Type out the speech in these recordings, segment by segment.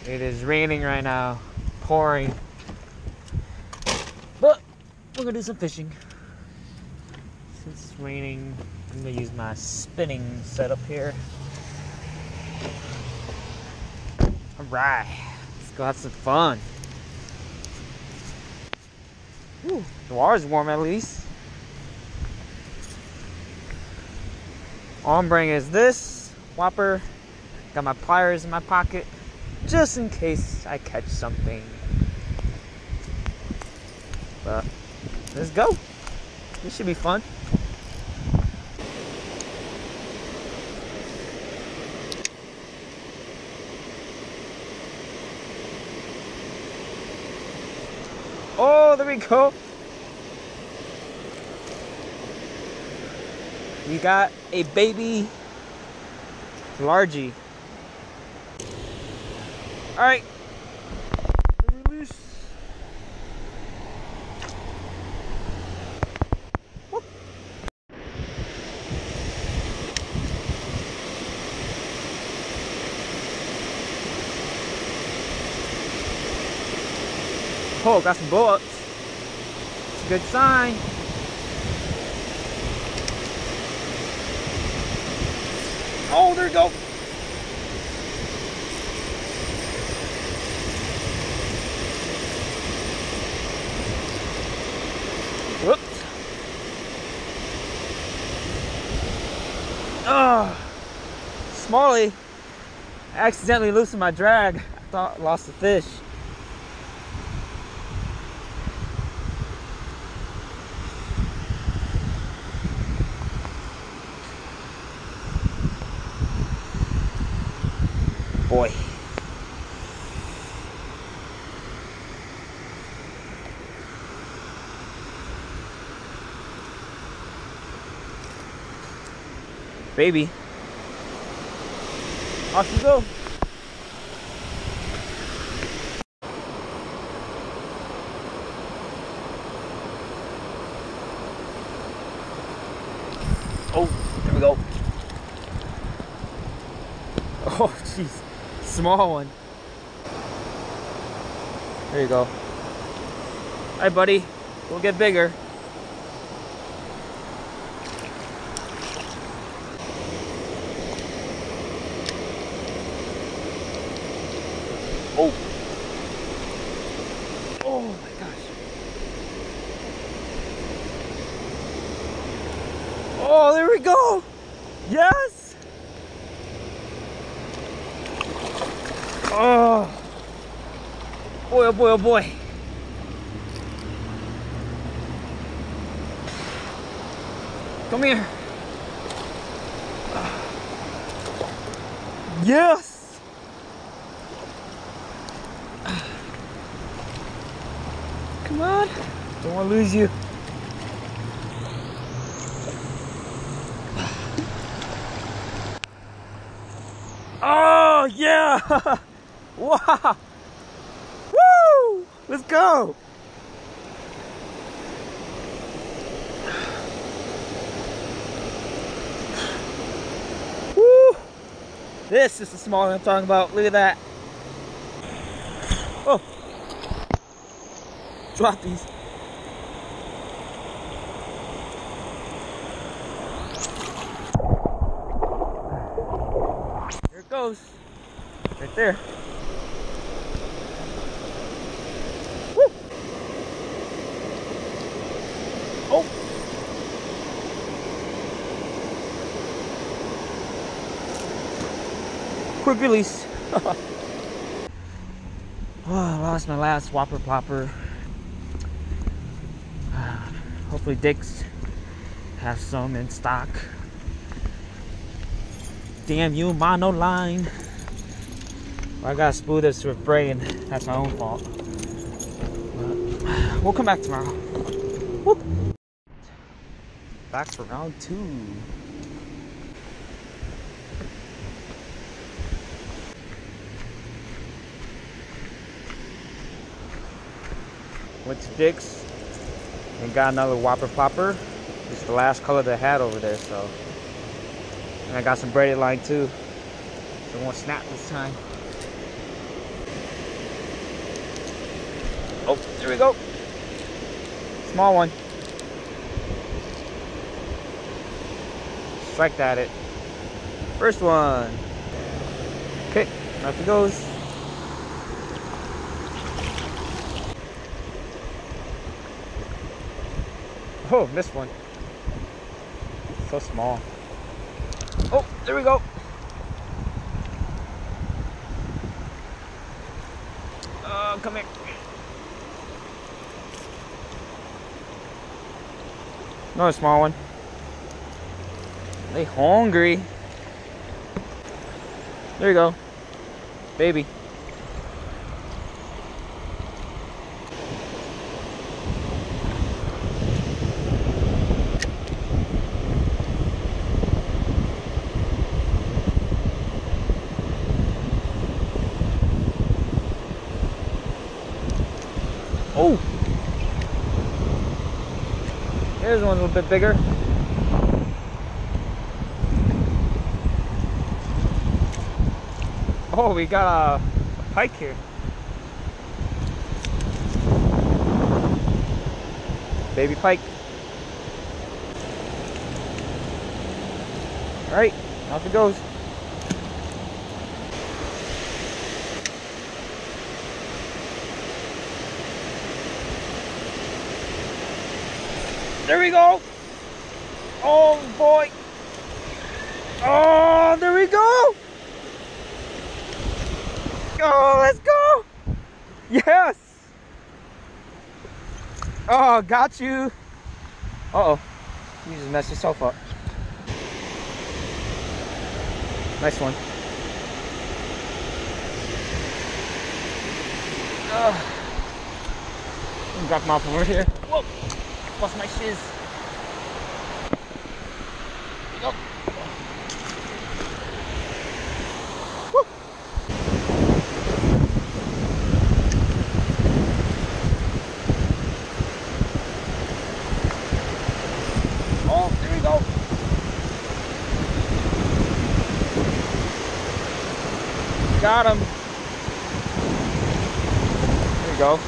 It is raining right now, pouring. But we're gonna do some fishing. Since it's raining, I'm gonna use my spinning setup here. Alright, let's go have some fun. Ooh, the water's warm at least. All I'm bringing is this Whopper. Got my pliers in my pocket, just in case I catch something. But let's go. This should be fun. Oh, there we go. We got a baby largie. All right. Release. Whoop. Oh, got some blow-ups. It's a good sign. Oh, there you go. Whoops. Oh, Smalley. I accidentally loosened my drag. I thought I lost the fish. Boy. Baby. Off you go. Oh, there we go. Oh, jeez. Small one. There you go. Hi, buddy. We'll get bigger. Oh. Oh my gosh. Oh, there we go. Yes. Oh. Boy, oh boy, oh boy. Come here. Yes. Come on. Don't want to lose you. Oh, yeah. Wow. Woo. Let's go. Woo. This is the small one I'm talking about. Look at that. Oh. Drop these. There it goes. Right there. Woo. Oh. Quick release. Oh, I lost my last Whopper Plopper. Hopefully Dick's have some in stock. Damn you, monoline. Well, I gotta spool this with braid. That's my own fault. But we'll come back tomorrow. Whoop. Back for round 2. Went to Dick's and got another Whopper Plopper. It's the last color they had over there, so. And I got some braided line too. So it won't snap this time. Oh, there we go. Small one. Strike at it. First one. Okay, off it goes. Oh, missed one. So small. Oh, there we go. Oh, come here. Another small one. They hungry. There you go. Baby. Oh! Here's one a little bit bigger. Oh, we got a pike here. Baby pike. Alright, off it goes. There we go. Oh boy. Oh, there we go. Oh, let's go. Yes. Oh, got you. Uh-oh. You just messed yourself up. Nice one. Drop him off over here. Whoa. Bust my shiz. There you go. Woo. Oh, there we go. Got him. There you go.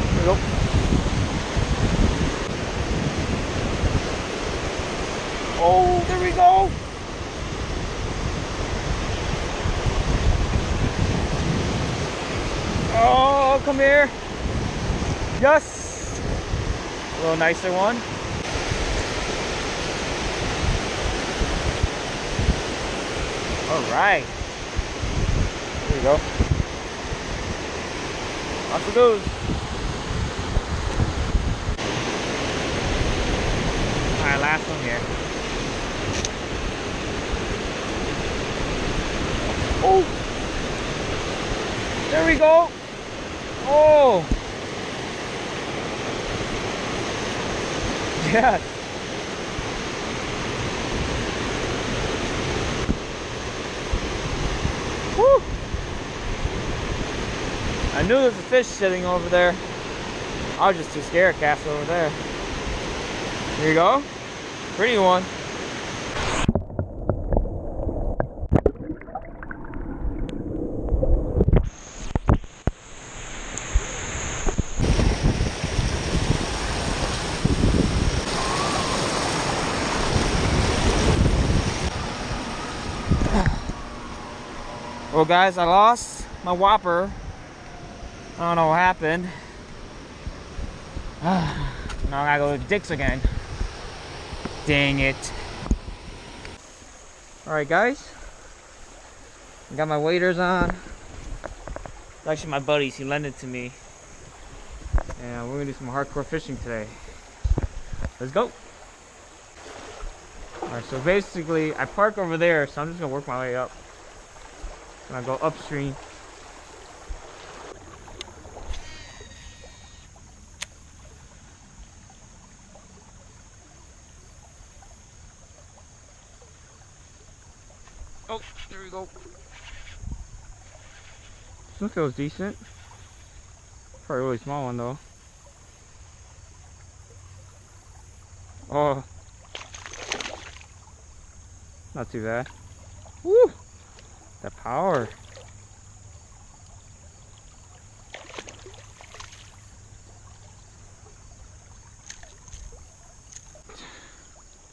There we go. Oh, there we go. Oh, come here. Yes. A little nicer one. All right. There you go. Off it goes. All right, last one here. Oh, there we go. Oh, yes. Woo. I knew there was a fish sitting over there. I was just too scared to cast over there. Here you go. Pretty one. Well guys, I lost my Whopper. I don't know what happened. Now I gotta go to Dick's again. Dang it. Alright guys. I got my waders on. It's actually my buddies, he lent it to me. And we're gonna do some hardcore fishing today. Let's go. Alright, so basically I park over there, so I'm just gonna work my way up. And I go upstream. Oh, there we go. This one feels decent. Probably a really small one though. Oh, not too bad. Woo! That power.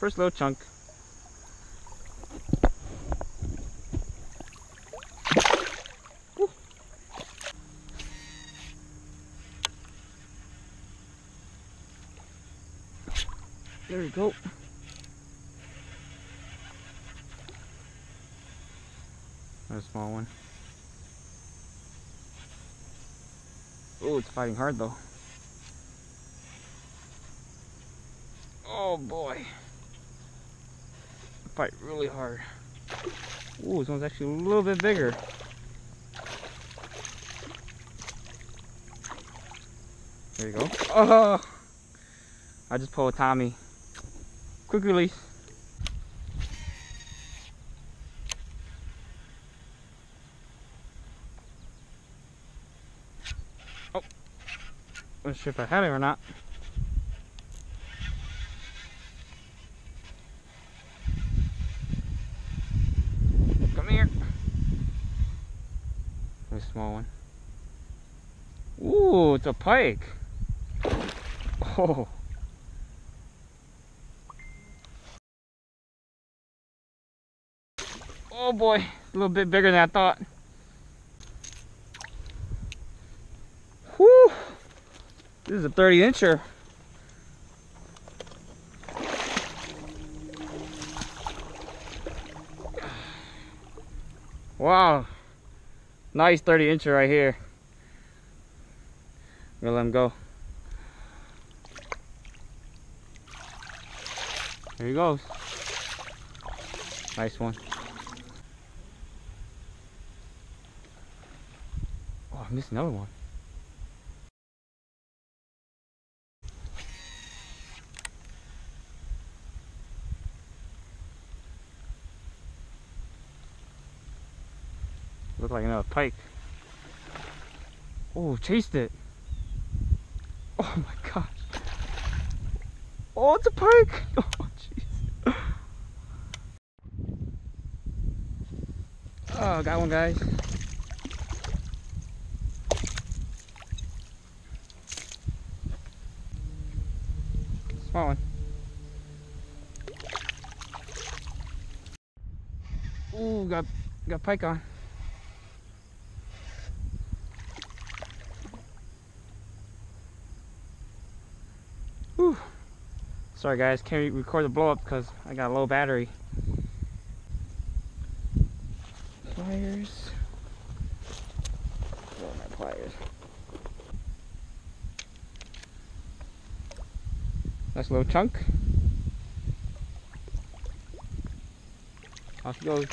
First little chunk. Woo. There we go. Another small one. Oh, it's fighting hard though. Oh boy. Fight really hard. Ooh, this one's actually a little bit bigger. There you go. Oh! I just pulled a Tommy. Quick release. Oh. I'm not sure if I had it or not. Come here. There's a small one. Ooh, it's a pike. Oh. Oh boy, a little bit bigger than I thought. Whew. This is a 30-incher. Wow. Nice 30-incher right here. I'm gonna let him go. There he goes. Nice one. Oh, I missed another one. Looked like another pike. Oh, chased it. Oh my gosh. Oh, it's a pike. Oh, jeez. Oh, got one, guys. Small one. Ooh, got pike on. Whew. Sorry guys, can't record the blow up because I got a low battery. Pliers. Where are my pliers? Nice little chunk. Off he goes.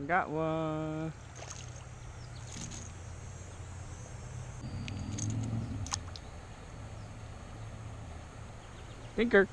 Got one. Dinker.